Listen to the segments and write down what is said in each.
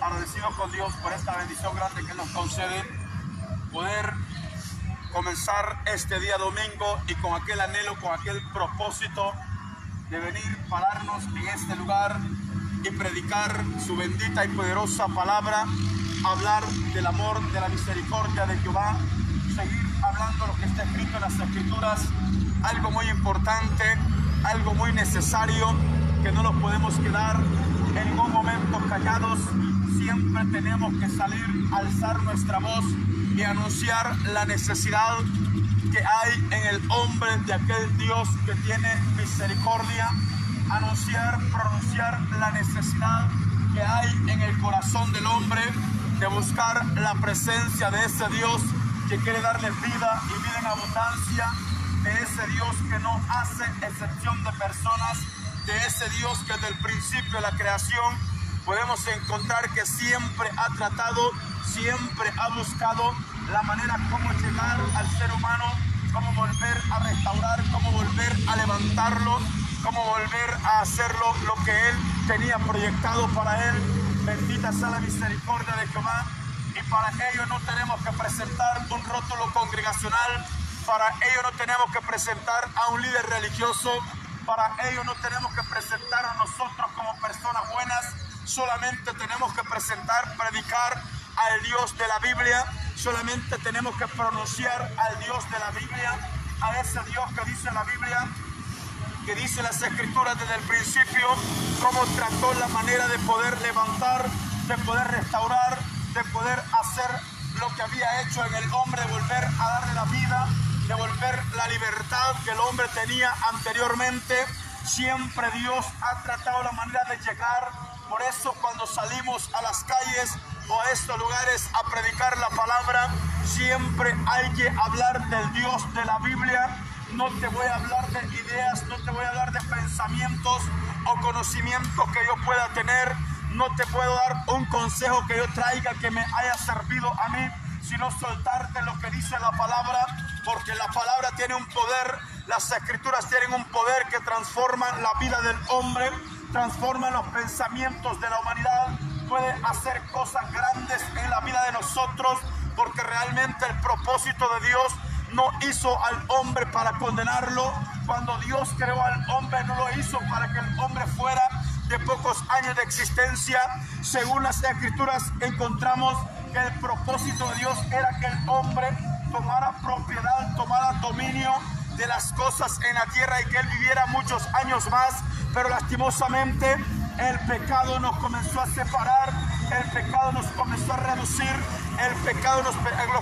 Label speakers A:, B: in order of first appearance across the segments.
A: agradecidos con Dios por esta bendición grande que nos concede poder comenzar este día domingo y con aquel anhelo, con aquel propósito de venir, pararnos en este lugar y predicar su bendita y poderosa palabra, hablar del amor, de la misericordia de Jehová, seguir hablando lo que está escrito en las Escrituras, algo muy importante, algo muy necesario, que no nos podemos quedar en ningún momento callados. Siempre tenemos que salir, alzar nuestra voz y anunciar la necesidad que hay en el hombre de aquel Dios que tiene misericordia, anunciar, pronunciar la necesidad que hay en el corazón del hombre de buscar la presencia de ese Dios que quiere darle vida y vida en abundancia, de ese Dios que no hace excepción de personas, de ese Dios que desde el principio de la creación podemos encontrar que siempre ha tratado, siempre ha buscado la manera como llegar al ser humano, cómo volver a restaurar, cómo volver a levantarlo, cómo volver a hacerlo lo que Él tenía proyectado para Él. Bendita sea la misericordia de Jehová. Y para ello no tenemos que presentar un rótulo congregacional, para ello no tenemos que presentar a un líder religioso, para ello no tenemos que presentar a nosotros como personas buenas, solamente tenemos que presentar, predicar al Dios de la Biblia, solamente tenemos que pronunciar al Dios de la Biblia, a ese Dios que dice la Biblia, que dice las Escrituras desde el principio, cómo trató la manera de poder levantar, de poder restaurar, de poder hacer lo que había hecho en el hombre, de volver a darle la vida, devolver la libertad que el hombre tenía anteriormente. Siempre Dios ha tratado la manera de llegar. Por eso cuando salimos a las calles o a estos lugares a predicar la palabra, siempre hay que hablar del Dios de la Biblia. No te voy a hablar de ideas, no te voy a hablar de pensamientos o conocimientos que yo pueda tener. No te puedo dar un consejo que yo traiga que me haya servido a mí, sino soltarte lo que dice la palabra, porque la palabra tiene un poder, las Escrituras tienen un poder que transforma la vida del hombre, transforma los pensamientos de la humanidad, puede hacer cosas grandes en la vida de nosotros, porque realmente el propósito de Dios no hizo al hombre para condenarlo. Cuando Dios creó al hombre, no lo hizo para que el hombre fuera de pocos años de existencia. Según las Escrituras encontramos que el propósito de Dios era que el hombre tomara propiedad, tomara dominio de las cosas en la tierra y que él viviera muchos años más, pero lastimosamente el pecado nos comenzó a separar, el pecado nos comenzó a reducir, el pecado nos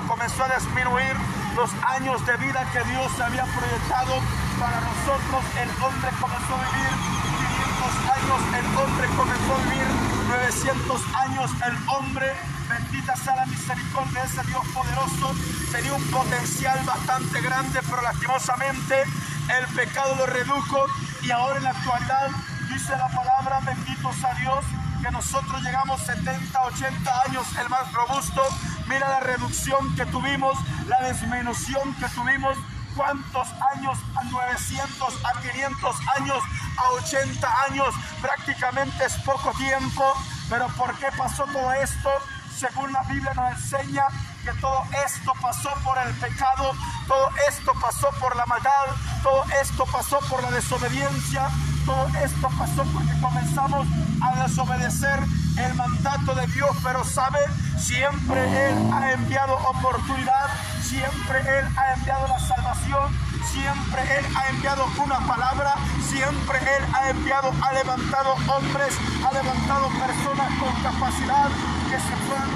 A: comenzó a disminuir los años de vida que Dios había proyectado para nosotros. El hombre comenzó a vivir 500 años, el hombre comenzó a vivir 900 años, el hombre, bendita sea la misericordia de ese Dios poderoso, tenía un potencial bastante grande, pero lastimosamente el pecado lo redujo y ahora en la actualidad dice la palabra, bendito sea Dios, que nosotros llegamos 70, 80 años, el más robusto. Mira la reducción que tuvimos, la disminución que tuvimos. ¿Cuántos años? A 900, a 500 años, a 80 años. Prácticamente es poco tiempo. Pero ¿por qué pasó todo esto? Según la Biblia nos enseña que todo esto pasó por el pecado, todo esto pasó por la maldad, todo esto pasó por la desobediencia, todo esto pasó porque comenzamos a desobedecer el mandato de Dios. Pero sabe, siempre Él ha enviado oportunidad, siempre Él ha enviado la salvación, siempre Él ha enviado una palabra, siempre Él ha enviado, ha levantado hombres, ha levantado personas con capacidad que se puedan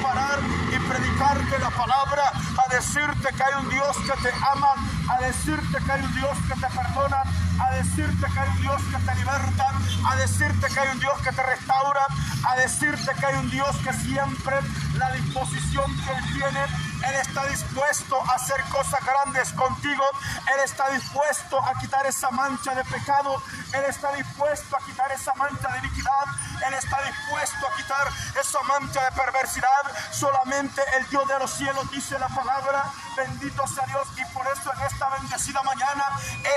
A: parar y predicarte la palabra, a decirte que hay un Dios que te ama, a decirte que hay un Dios que te perdona, a decirte que hay un Dios que te liberta, a decirte que hay un Dios que te restaura, a decirte que hay un Dios que siempre la disposición que Él tiene, Él está dispuesto a hacer cosas grandes contigo, Él está dispuesto a quitar esa mancha de pecado, Él está dispuesto a quitar esa mancha de iniquidad, Él está dispuesto a quitar esa mancha de perversidad. Solamente el Dios de los cielos dice la palabra, bendito sea Dios. Y por eso en esta bendecida mañana,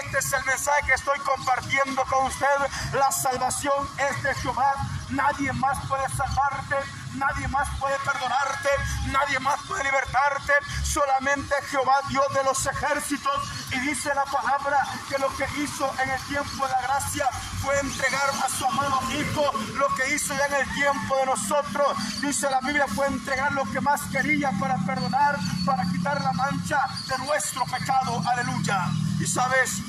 A: este es el mensaje que estoy compartiendo con usted. La salvación es de Jehová, Nadie más puede salvarte, nadie más puede perdonarte, nadie más puede libertarte, solamente Jehová Dios de los ejércitos. Y dice la palabra que lo que hizo en el tiempo de la gracia fue entregar a su amado Hijo. Lo que hizo ya en el tiempo de nosotros, dice la Biblia, fue entregar lo que más quería para perdonar, para quitar la mancha de nuestro pecado. Aleluya. Y sabes,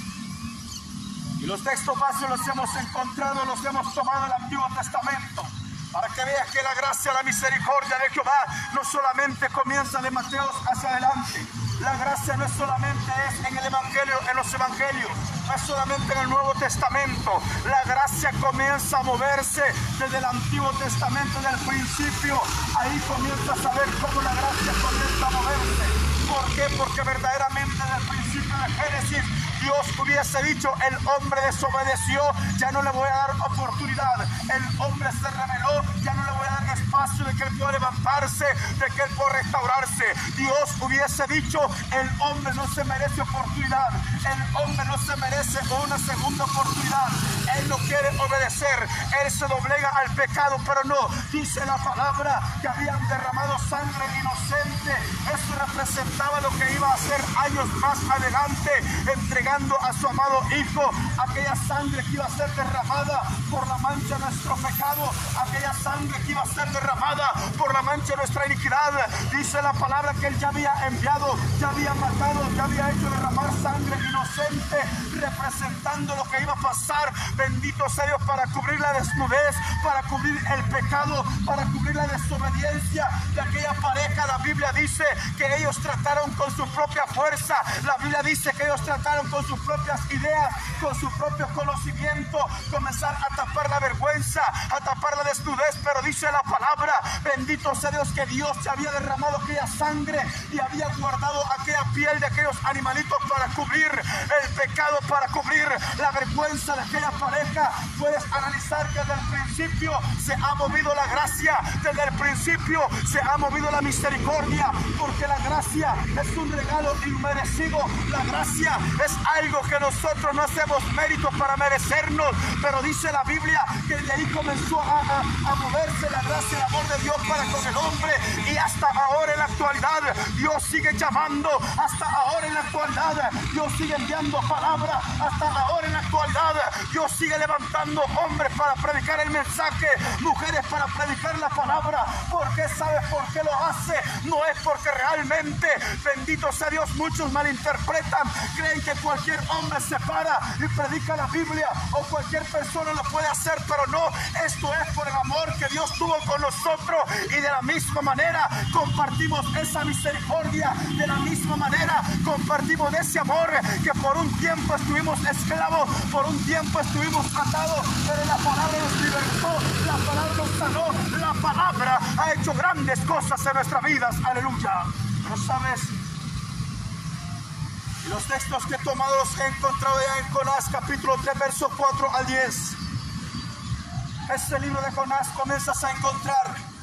A: y los textos básicos los hemos encontrado, los hemos tomado del Antiguo Testamento, para que veas que la gracia, la misericordia de Jehová no solamente comienza de Mateo hacia adelante. La gracia no solamente es en el Evangelio, en los Evangelios, no es solamente en el Nuevo Testamento. La gracia comienza a moverse desde el Antiguo Testamento, desde el principio. Ahí comienza a saber cómo la gracia comienza a moverse. ¿Por qué? Porque verdaderamente desde el principio de Génesis Dios hubiese dicho: el hombre desobedeció, ya no le voy a dar oportunidad. El hombre se rebeló, ya no le voy a dar espacio de que él pueda levantarse, de que él pueda restaurarse. Dios hubiese dicho: el hombre no se merece oportunidad, el hombre no se merece una segunda oportunidad. Él no quiere obedecer, él se doblega al pecado, pero no. Dice la palabra que habían derramado sangre inocente. Eso representaba lo que iba a hacer años más adelante, entregando a su amado Hijo. Aquella sangre que iba a ser derramada por la mancha de nuestro pecado, aquella sangre que iba a ser derramada por la mancha de nuestra iniquidad. Dice la palabra que él ya había enviado, ya había matado, ya había hecho derramar sangre inocente, representando lo que iba a pasar. Bendito sea Dios, para cubrir la desnudez, para cubrir el pecado, para cubrir la desobediencia de aquella pareja. La Biblia dice que ellos trataron con su propia fuerza. La Biblia dice que ellos trataron con sus propias ideas, con su propio conocimiento, comenzar a tapar la vergüenza, a tapar la desnudez. Pero dice la palabra, bendito sea Dios, que Dios se había derramado aquella sangre y había guardado aquella piel de aquellos animalitos para cubrir el pecado, para cubrir la vergüenza de aquella pareja. Puedes analizar que desde el principio se ha movido la gracia, desde el principio se ha movido la misericordia, porque la gracia es un regalo inmerecido. La gracia es algo que nosotros no hacemos mérito para merecernos, pero dice la Biblia que de ahí comenzó a moverse la gracia y el amor de Dios para con el hombre, y hasta ahora en la actualidad Dios sigue llamando, hasta ahora en la actualidad Dios sigue enviando palabra, hasta ahora en la actualidad Dios sigue levantando hombres para predicar el mensaje, mujeres para predicar la palabra. Porque ¿sabes por qué lo hace? No es porque realmente, bendito sea Dios, muchos malinterpretan, creen que cualquier hombre se para y predica la Biblia, o cualquier persona lo puede hacer, pero no. Esto es por el amor que Dios tuvo con nosotros, y de la misma manera compartimos esa misericordia, de la misma manera compartimos ese amor, que por un tiempo estuvimos esclavos, por un tiempo estuvimos atados, pero la palabra nos libertó, la palabra nos sanó, la palabra ha hecho grandes cosas en nuestras vidas. Aleluya. Pero sabes, y los textos que he tomado los he encontrado ya en Jonás capítulo 3 versos 4 al 10. Este libro de Jonás comienzas a encontrar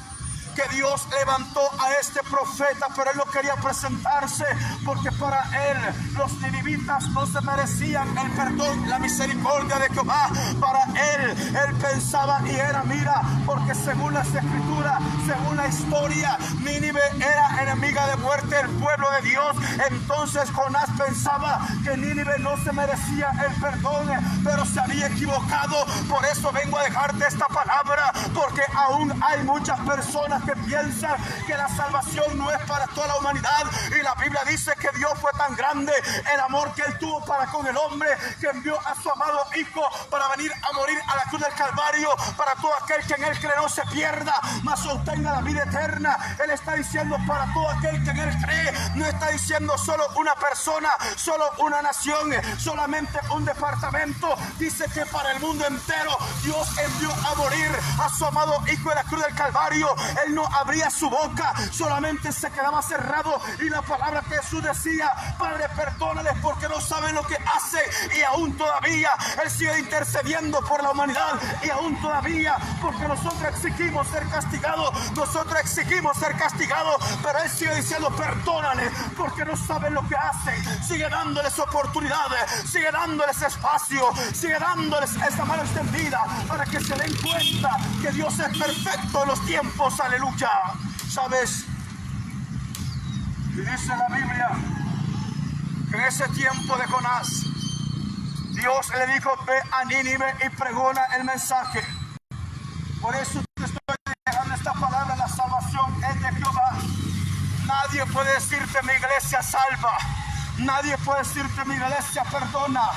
A: que Dios levantó a este profeta, pero él no quería presentarse, porque para él los ninivitas no se merecían el perdón, la misericordia de Jehová. Para él pensaba y era, mira, porque según las escrituras, según la historia, Nínive era enemiga de muerte del pueblo de Dios. Entonces Jonás pensaba que Nínive no se merecía el perdón, pero se había equivocado. Por eso vengo a dejarte esta palabra, porque aún hay muchas personas que piensan que la salvación no es para toda la humanidad. Y la Biblia dice que Dios fue tan grande el amor que él tuvo para con el hombre, que envió a su amado Hijo para venir a morir a la cruz del Calvario, para todo aquel que en él cree no se pierda, mas obtenga la vida eterna. Él está diciendo para todo aquel que en él cree. No está diciendo solo una persona, solo una nación, solamente un departamento. Dice que para el mundo entero Dios envió a morir a su amado Hijo en la cruz del Calvario. Él él no abría su boca, solamente se quedaba cerrado. Y la palabra que Jesús decía: Padre, perdónales porque no saben lo que hacen. Y aún todavía él sigue intercediendo por la humanidad. Y aún todavía, porque nosotros exigimos ser castigados, pero él sigue diciendo: perdónales porque no saben lo que hacen. Sigue dándoles oportunidades, sigue dándoles espacio, sigue dándoles esa mano extendida para que se den cuenta que Dios es perfecto en los tiempos. Aleluya. ¿Sabes? Y dice la Biblia que en ese tiempo de Jonás, Dios le dijo: ve a Nínive y pregona el mensaje. Por eso te estoy dejando esta palabra: la salvación es de Jehová. Nadie puede decirte: mi iglesia salva. Nadie puede decirte: mi iglesia perdona.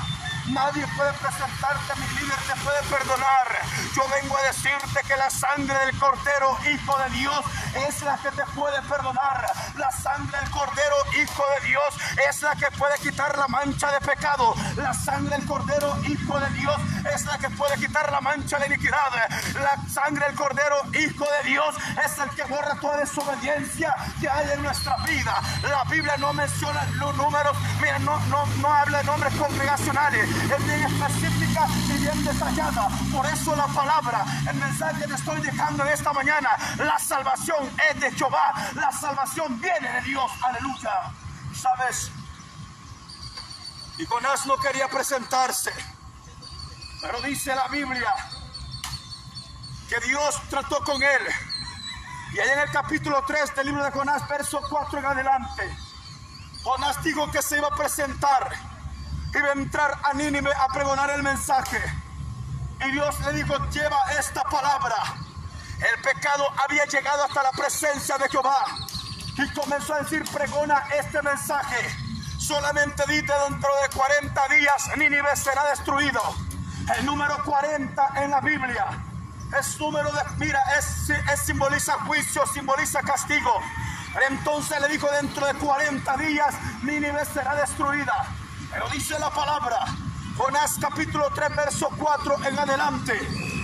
A: Nadie puede presentarte: mi líder te puede perdonar. Yo vengo a decirte que la sangre del Cordero, Hijo de Dios, es la que te puede perdonar. La sangre del Cordero, Hijo de Dios, es la que puede quitar la mancha de pecado. La sangre del Cordero, Hijo de Dios, es la que puede quitar la mancha de iniquidad. La sangre del Cordero, Hijo de Dios, es el que borra toda desobediencia que hay en nuestra vida. La Biblia no menciona los números, mira, no habla de nombres congregacionales. Es bien específica y bien detallada. Por eso la palabra, el mensaje que te estoy dejando en esta mañana: la salvación es de Jehová. La salvación viene de Dios. Aleluya. ¿Sabes? Y Jonás no quería presentarse, pero dice la Biblia que Dios trató con él. Y ahí en el capítulo 3 del libro de Jonás, verso 4 en adelante, Jonás dijo que se iba a presentar, iba a entrar a Nínive a pregonar el mensaje. Y Dios le dijo: lleva esta palabra. El pecado había llegado hasta la presencia de Jehová. Y comenzó a decir: pregona este mensaje. Solamente dite: dentro de 40 días Nínive será destruido. El número 40 en la Biblia es número de, mira, es simboliza juicio, simboliza castigo. Entonces le dijo: dentro de 40 días Nínive será destruida. Pero dice la palabra, Jonás capítulo 3 verso 4 en adelante,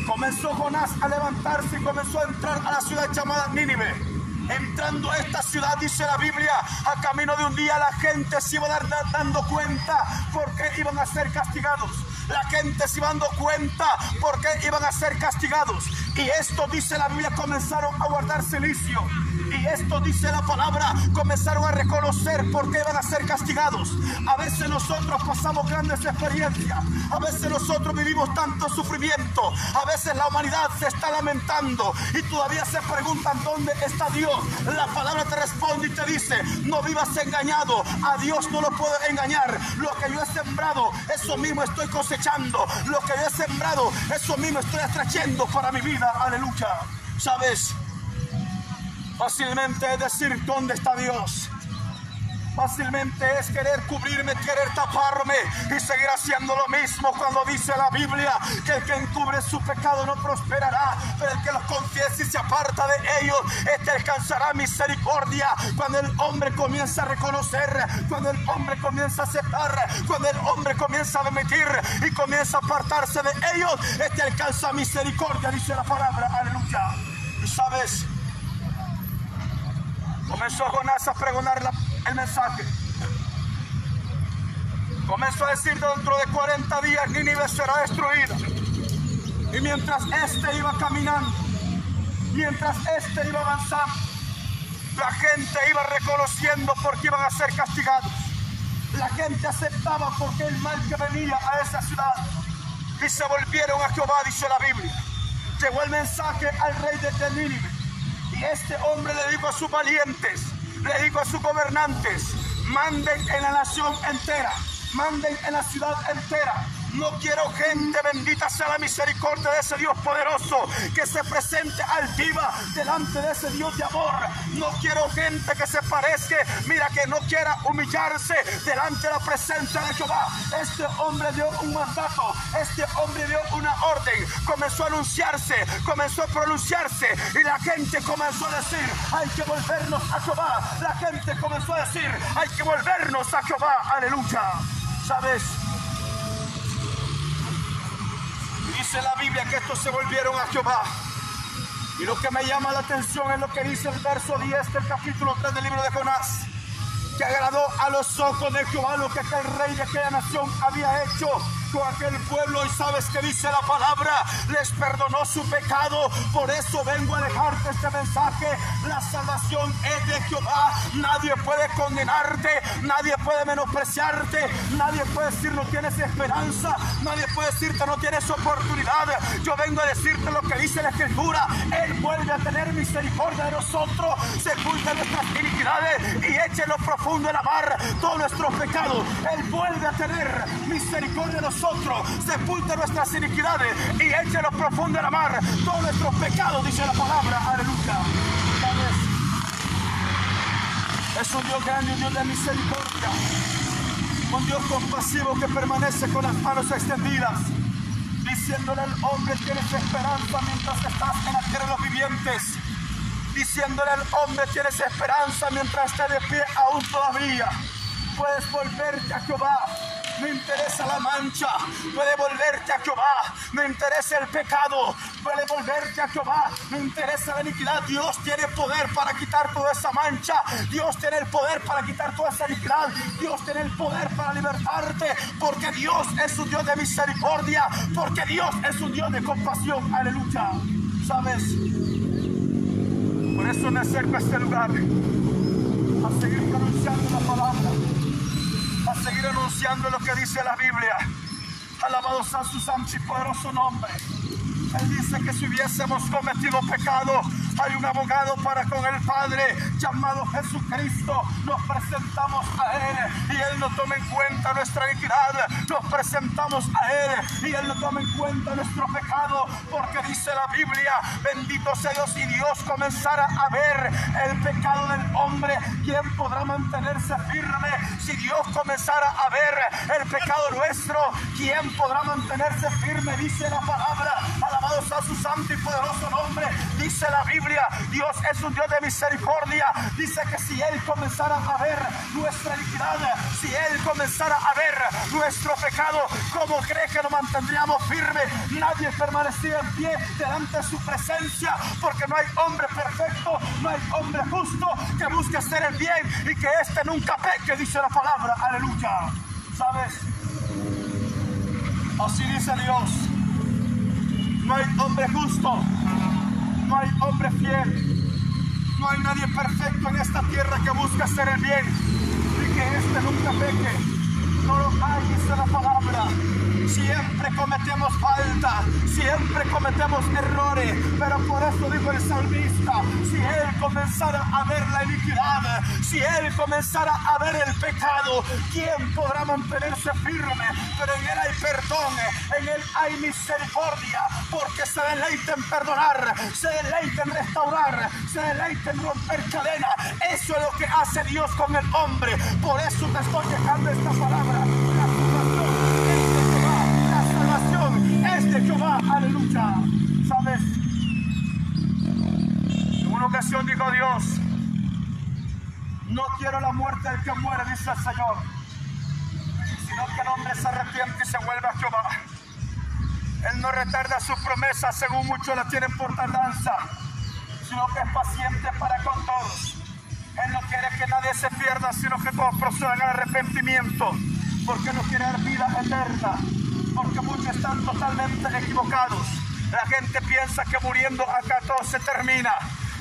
A: comenzó Jonás a levantarse y comenzó a entrar a la ciudad llamada Nínive. Entrando a esta ciudad, dice la Biblia, a camino de un día la gente se iba dando cuenta porque iban a ser castigados. La gente se iba dando cuenta porque iban a ser castigados. Y esto, dice la Biblia, comenzaron a guardar silicio. Y esto, dice la palabra, comenzaron a reconocer por qué iban a ser castigados. A veces nosotros pasamos grandes experiencias. A veces nosotros vivimos tanto sufrimiento. A veces la humanidad se está lamentando y todavía se preguntan: ¿dónde está Dios? La palabra te responde y te dice: no vivas engañado. A Dios no lo puedo engañar. Lo que yo he sembrado, eso mismo estoy cosechando. Lo que yo he sembrado, eso mismo estoy extrayendo para mi vida. Aleluya. ¿Sabes? Fácilmente es decir: ¿dónde está Dios? Fácilmente es querer cubrirme, querer taparme y seguir haciendo lo mismo, cuando dice la Biblia que el que encubre su pecado no prosperará, pero el que los confiesa y se aparta de ellos, este alcanzará misericordia. Cuando el hombre comienza a reconocer, cuando el hombre comienza a aceptar, cuando el hombre comienza a admitir y comienza a apartarse de ellos, este alcanza misericordia, dice la palabra. Aleluya. Y sabes, comenzó Jonás a pregonar el mensaje. Comenzó a decir: dentro de 40 días Nínive será destruida. Y mientras este iba caminando, mientras este iba avanzando, la gente iba reconociendo por qué iban a ser castigados. La gente aceptaba porque el mal que venía a esa ciudad. Y se volvieron a Jehová, dice la Biblia. Llegó el mensaje al rey de Nínive. Y este hombre le dijo a sus valientes, le dijo a sus gobernantes: manden en la nación entera, manden en la ciudad entera. No quiero gente, bendita sea la misericordia de ese Dios poderoso, que se presente altiva delante de ese Dios de amor. No quiero gente que se parezca, mira, que no quiera humillarse delante de la presencia de Jehová. Este hombre dio un mandato, este hombre dio una orden, comenzó a anunciarse, comenzó a pronunciarse, y la gente comenzó a decir: hay que volvernos a Jehová. La gente comenzó a decir: hay que volvernos a Jehová. Aleluya. ¿Sabes? Dice la Biblia que estos se volvieron a Jehová. Y lo que me llama la atención es lo que dice el verso 10 del capítulo 3 del libro de Jonás, que agradó a los ojos de Jehová lo que aquel rey de aquella nación había hecho con aquel pueblo. Y sabes que dice la palabra, les perdonó su pecado. Por eso vengo a dejarte este mensaje: la salvación es de Jehová. Nadie puede condenarte, nadie puede menospreciarte, nadie puede decir no tienes esperanza, nadie puede decirte no tienes oportunidad. Yo vengo a decirte lo que dice la Escritura: Él vuelve a tener misericordia de nosotros, sepulta nuestras iniquidades y eche en lo profundo de la mar todos nuestros pecados. Él vuelve a tener misericordia de nosotros, sepulta nuestras iniquidades y eche en lo profundo de la mar todos nuestros pecados, dice la palabra. Aleluya. ¿Sabes? Es un Dios grande, un Dios de misericordia, un Dios compasivo que permanece con las manos extendidas, diciéndole al hombre: tienes esperanza mientras estás en la tierra de los vivientes. Diciéndole al hombre: tienes esperanza mientras estés de pie aún todavía. Puedes volverte a Jehová, no interesa la mancha. Puede volverte a Jehová, no interesa el pecado. Puede volverte a Jehová, no interesa la iniquidad. Dios tiene poder para quitar toda esa mancha. Dios tiene el poder para quitar toda esa iniquidad. Dios tiene el poder para libertarte, porque Dios es un Dios de misericordia, porque Dios es un Dios de compasión. Aleluya. ¿Sabes? Por eso me acerco a este lugar, a seguir anunciando la palabra, a seguir anunciando lo que dice la Biblia. Alabado sea su santo y poderoso nombre. Él dice que si hubiésemos cometido pecado, hay un abogado para con el Padre, llamado Jesucristo. Nos presentamos a Él y Él no toma en cuenta nuestra iniquidad. Nos presentamos a Él y Él no toma en cuenta nuestro pecado, porque dice la Biblia: bendito sea Dios. Si Dios comenzara a ver el pecado del hombre, ¿quién podrá mantenerse firme? Si Dios comenzara a ver el pecado nuestro, ¿quién podrá mantenerse firme? Dice la palabra. Alabado sea su santo y poderoso nombre. Dice la Biblia: Dios es un Dios de misericordia. Dice que si Él comenzara a ver nuestra iniquidad, si Él comenzara a ver nuestro pecado, ¿cómo cree que nos mantendríamos firmes? Nadie permanecía en pie delante de su presencia, porque no hay hombre perfecto, no hay hombre justo que busque hacer el bien y que éste nunca peque, dice la palabra. Aleluya. ¿Sabes? Así dice Dios. No hay hombre justo, no hay hombre fiel, no hay nadie perfecto en esta tierra que busque hacer el bien y que éste nunca peque. No lo hay, dice la palabra. Siempre cometemos falta, siempre cometemos errores, pero por eso dijo el salmista: si Él comenzara a ver la iniquidad, si Él comenzara a ver el pecado, ¿quién podrá mantenerse firme? Pero en Él hay perdón, en Él hay misericordia, porque se deleita en perdonar, se deleita en restaurar, se deleita en romper cadenas. Eso es lo que hace Dios con el hombre. Por eso te estoy dejando esta palabra. La salvación es de Jehová. Aleluya. ¿Sabes? En una ocasión dijo Dios: no quiero la muerte del que muere, dice el Señor, sino que el hombre se arrepiente y se vuelve a Jehová. Él no retarda su promesa, según muchos la tienen por tardanza, sino que es paciente para con todos. Él no quiere que nadie se pierda, sino que todos procedan al arrepentimiento, porque no quiere dar vida eterna, porque muchos están totalmente equivocados. La gente piensa que muriendo acá todo se termina.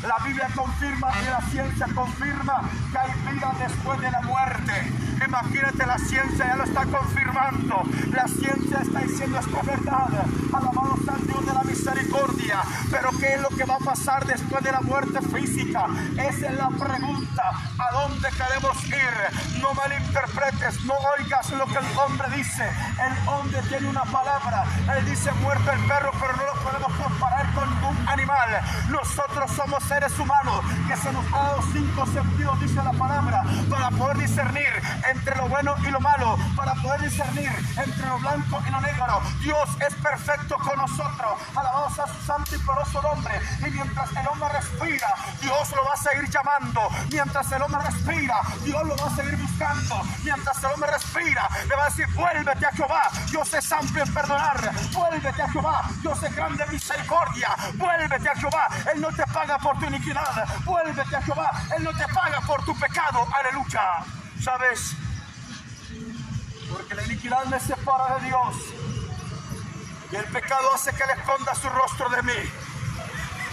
A: La Biblia confirma y la ciencia confirma que hay vida después de la muerte. Imagínate, la ciencia ya lo está confirmando. La ciencia está diciendo esta verdad. Alabado sea el Dios de la misericordia. Pero ¿qué es lo que va a pasar después de la muerte física? Esa es la pregunta. ¿A dónde queremos ir? No malinterpretes, no oigas lo que el hombre dice. El hombre tiene una palabra. Él dice: muerto el perro, pero no lo podemos comparar con ningún animal. Nosotros somos seres humanos que se nos ha dado 5 sentidos, dice la palabra, para poder discernir entre lo bueno y lo malo, para poder discernir entre lo blanco y lo negro. Dios es perfecto con nosotros. Alabado sea su santo y poderoso nombre. Y mientras el hombre respira, Dios lo va a seguir llamando. Mientras el hombre respira, Dios lo va a seguir buscando. Mientras el hombre respira, le va a decir: vuélvete a Jehová, Dios es amplio en perdonar. Vuélvete a Jehová, Dios es grande en misericordia. Vuélvete a Jehová, Él no te paga por tu iniquidad. Vuélvete a Jehová, Él no te paga por tu pecado. Aleluya. ¿Sabes? Porque la iniquidad me separa de Dios y el pecado hace que Él esconda su rostro de mí.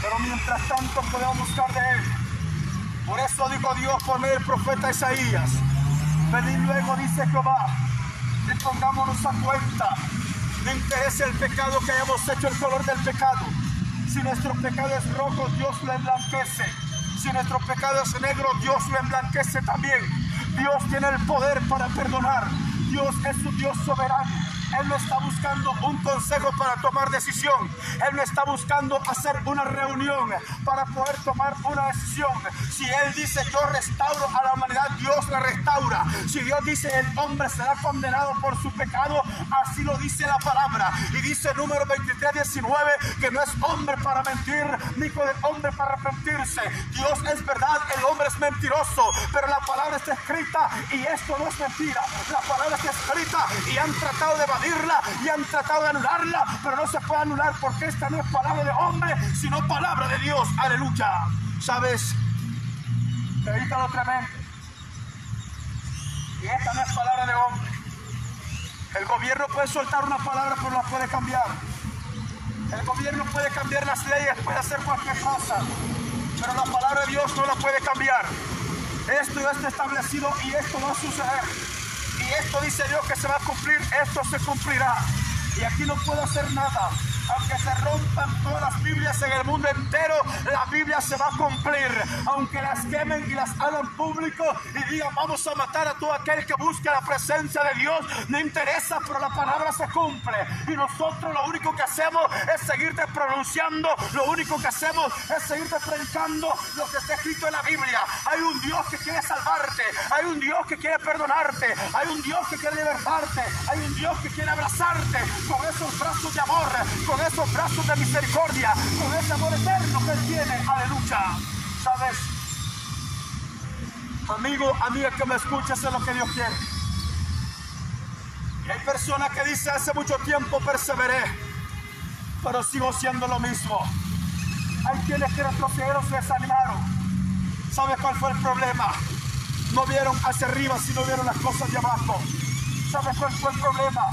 A: Pero mientras tanto podemos buscar de Él. Por eso dijo Dios por medio del profeta Isaías: venid luego, dice Jehová, y pongámonos a cuenta. No interesa el pecado que hayamos hecho, el color del pecado. Si nuestro pecado es rojo, Dios lo emblanquece. Si nuestro pecado es negro, Dios lo emblanquece también. Dios tiene el poder para perdonar. Dios es un Dios soberano. Él no está buscando un consejo para tomar decisión. Él no está buscando hacer una reunión para poder tomar una decisión. Si Él dice: yo restauro a la humanidad, Dios la restaura. Si Dios dice: el hombre será condenado por su pecado, así lo dice la palabra. Y dice Número 23:19 que no es hombre para mentir, ni hijo de hombre para arrepentirse. Dios es verdad, el hombre es mentiroso, pero la palabra está escrita y esto no es mentira. La palabra está escrita y han tratado de evadirla y han tratado de anularla, pero no se puede anular porque esta no es palabra de hombre, sino palabra de Dios. Aleluya. ¿Sabes? Medita lo tremendo. Y esta no es palabra de hombre. El gobierno puede soltar una palabra, pero la puede cambiar. El gobierno puede cambiar las leyes, puede hacer cualquier cosa, pero la palabra de Dios no la puede cambiar. Esto ya está establecido y esto va a suceder. Y esto dice Dios que se va a cumplir, esto se cumplirá. Y aquí no puedo hacer nada. Aunque se rompan todas las Biblias en el mundo entero, la Biblia se va a cumplir. Aunque las quemen y las hagan público y digan: vamos a matar a todo aquel que busque la presencia de Dios, no interesa, pero la palabra se cumple. Y nosotros lo único que hacemos es seguirte pronunciando, lo único que hacemos es seguirte predicando lo que está escrito en la Biblia. Hay un Dios que quiere salvarte, hay un Dios que quiere perdonarte, hay un Dios que quiere libertarte, hay un Dios que quiere abrazarte con esos brazos de amor, con esos brazos de misericordia, con ese amor eterno que Él tiene. Aleluya. ¿Sabes? Amigo, amiga que me escuchas, es lo que Dios quiere. Y hay personas que dicen: hace mucho tiempo perseveré, pero sigo siendo lo mismo. Hay quienes que retrocedieron, se desanimaron. ¿Sabes cuál fue el problema? No vieron hacia arriba, sino vieron las cosas de abajo. ¿Sabes cuál fue el problema?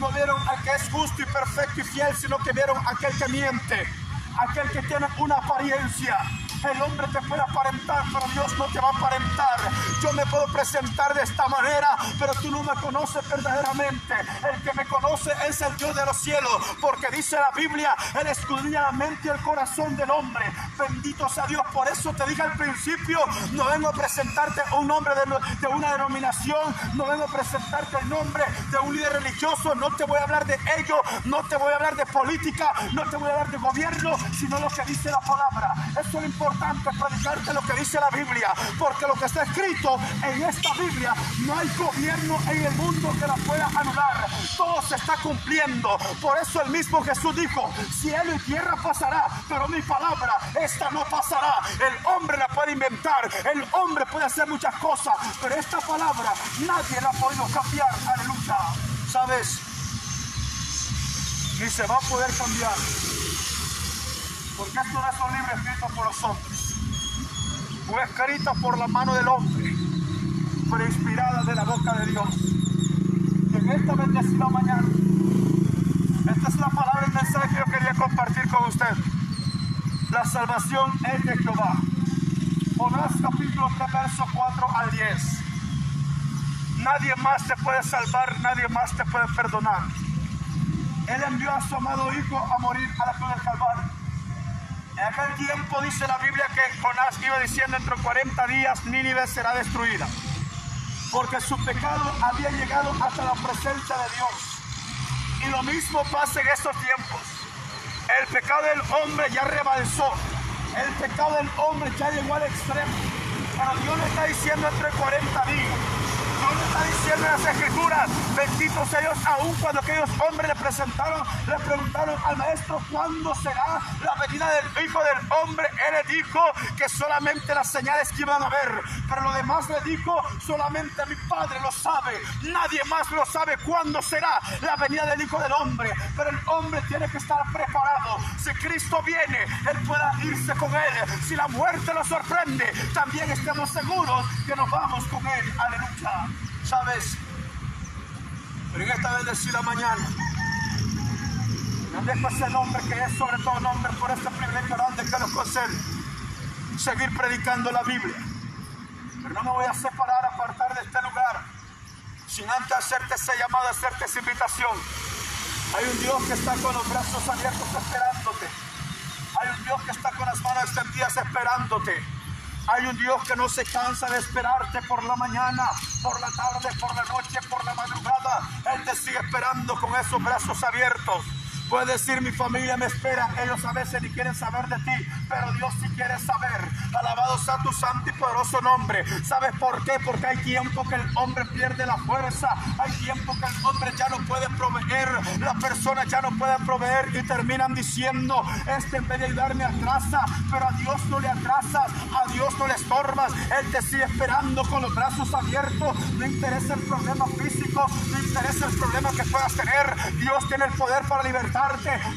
A: No vieron al que es justo y perfecto y fiel, sino que vieron a aquel que miente, aquel que tiene una apariencia. El hombre te puede aparentar, pero Dios no te va a aparentar. Yo me puedo presentar de esta manera, pero tú no me conoces verdaderamente. El que me conoce es el Dios de los cielos, porque dice la Biblia: Él escudriña la mente y el corazón del hombre. Bendito sea Dios. Por eso te dije al principio: no vengo a presentarte un nombre de una denominación, no vengo a presentarte el nombre de un líder religioso. No te voy a hablar de ello, no te voy a hablar de política, no te voy a hablar de gobierno, sino lo que dice la palabra. Eso es importante, predicarte lo que dice la Biblia, porque lo que está escrito en esta Biblia, no hay gobierno en el mundo que la pueda anular. Todo se está cumpliendo. Por eso el mismo Jesús dijo: cielo y tierra pasará, pero mi palabra, esta no pasará. El hombre la puede inventar, el hombre puede hacer muchas cosas, pero esta palabra nadie la ha podido cambiar. Aleluya. ¿Sabes? Ni se va a poder cambiar, porque esto no es un libro escrito por los hombres, fue escrita por la mano del hombre, pero inspirada de la boca de Dios. Y en esta bendecida mañana, esta es la palabra, el mensaje que yo quería compartir con usted. La salvación es de Jehová. Jonás capítulo 3, verso 4 al 10. Nadie más te puede salvar, nadie más te puede perdonar. Él envió a su amado Hijo a morir a la cruz del Calvario. En aquel tiempo dice la Biblia que Jonás iba diciendo: dentro de 40 días Nínive será destruida, porque su pecado había llegado hasta la presencia de Dios. Y lo mismo pasa en estos tiempos. El pecado del hombre ya rebalsó, el pecado del hombre ya llegó al extremo, pero Dios le está diciendo: entre 40 días. Dios le está diciendo en las Escrituras, benditos ellos, aun cuando aquellos hombres le preguntaron al maestro cuándo será la venida del Hijo del Hombre. Él le dijo que solamente las señales que iban a ver, pero lo demás le dijo, solamente mi Padre lo sabe, nadie más lo sabe cuándo será la venida del Hijo del Hombre. Pero el hombre tiene que estar preparado. Si Cristo viene, Él pueda irse con Él. Si la muerte lo sorprende, también estemos seguros que nos vamos con Él. Aleluya. ¿Sabes? Pero en esta bendecida mañana, dejo ese nombre que es sobre todo nombre, por este privilegio grande que nos concede seguir predicando la Biblia. Pero no me voy a separar, apartar de este lugar sin antes hacerte ese llamado, hacerte esa invitación. Hay un Dios que está con los brazos abiertos esperándote. Hay un Dios que está con las manos extendidas esperándote. Hay un Dios que no se cansa de esperarte por la mañana, por la tarde, por la noche, por la madrugada. Él te sigue esperando con esos brazos abiertos. Puedes decir, mi familia me espera, ellos a veces ni quieren saber de ti, pero Dios sí quiere saber. Alabado sea tu santo y poderoso nombre. ¿Sabes por qué? Porque hay tiempo que el hombre pierde la fuerza, hay tiempo que el hombre ya no puede proveer, la persona ya no puede proveer y terminan diciendo, en vez de ayudarme atrasa, pero a Dios no le atrasas, a Dios no le estorbas. Él te sigue esperando con los brazos abiertos. No interesa el problema físico, no interesa el problema que puedas tener. Dios tiene el poder para libertarte.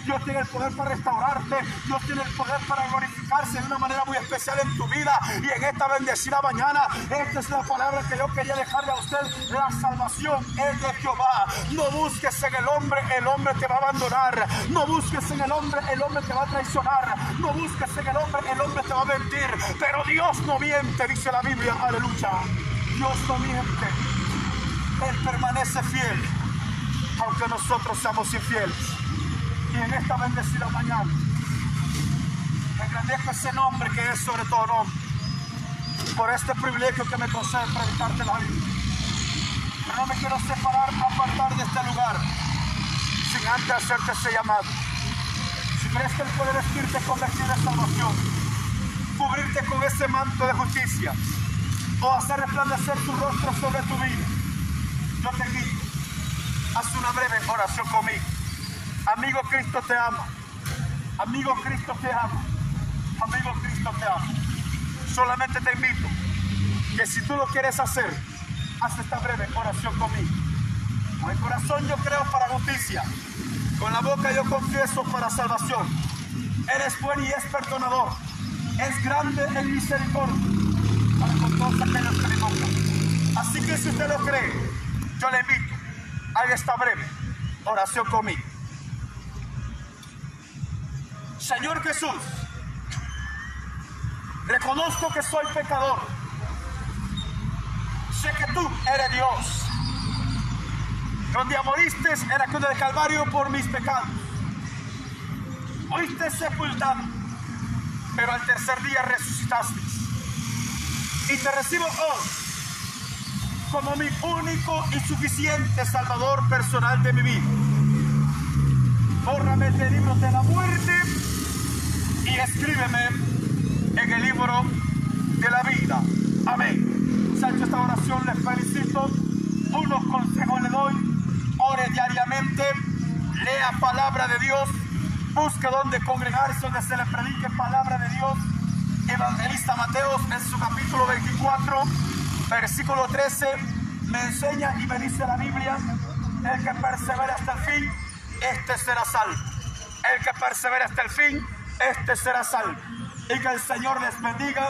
A: Dios tiene el poder para restaurarte. Dios tiene el poder para glorificarse de una manera muy especial en tu vida. Y en esta bendecida mañana, esta es la palabra que yo quería dejarle a usted. La salvación es de Jehová. No busques en el hombre te va a abandonar. No busques en el hombre te va a traicionar. No busques en el hombre te va a mentir. Pero Dios no miente, dice la Biblia. Aleluya. Dios no miente. Él permanece fiel, aunque nosotros seamos infieles. Y en esta bendecida mañana, engrandezco ese nombre que es sobre todo nombre, por este privilegio que me concede predicarte la Biblia. Pero no me quiero separar, apartar de este lugar, sin antes hacerte ese llamado. Si crees que Él puede vestirte con vestido de salvación, cubrirte con ese manto de justicia, o hacer resplandecer tu rostro sobre tu vida, yo te invito, haz una breve oración conmigo. Amigo, Cristo te ama. Amigo, Cristo te ama. Amigo, Cristo te ama. Solamente te invito que si tú lo quieres hacer, haz esta breve oración conmigo. Con el corazón yo creo para justicia, con la boca yo confieso para salvación. Eres bueno y es perdonador, es grande en misericordia para con todos aquellos que le invocan. Así que si usted lo cree, yo le invito, haga esta breve oración conmigo. Señor Jesús, reconozco que soy pecador. Sé que tú eres Dios. Donde moriste en la cruz del Calvario por mis pecados. Fuiste sepultado, pero al tercer día resucitaste. Y te recibo hoy como mi único y suficiente Salvador personal de mi vida. Bórrame del libro de la muerte y escríbeme en el libro de la vida. Amén. Si ha hecho esta oración, les felicito. Unos consejos le doy. Ore diariamente, lea palabra de Dios, busque donde congregarse, donde se le predique palabra de Dios. Evangelista Mateos en su capítulo 24, versículo 13, me enseña y me dice la Biblia: el que persevera hasta el fin, este será salvo. El que persevera hasta el fin, este será salvo. Y que el Señor les bendiga.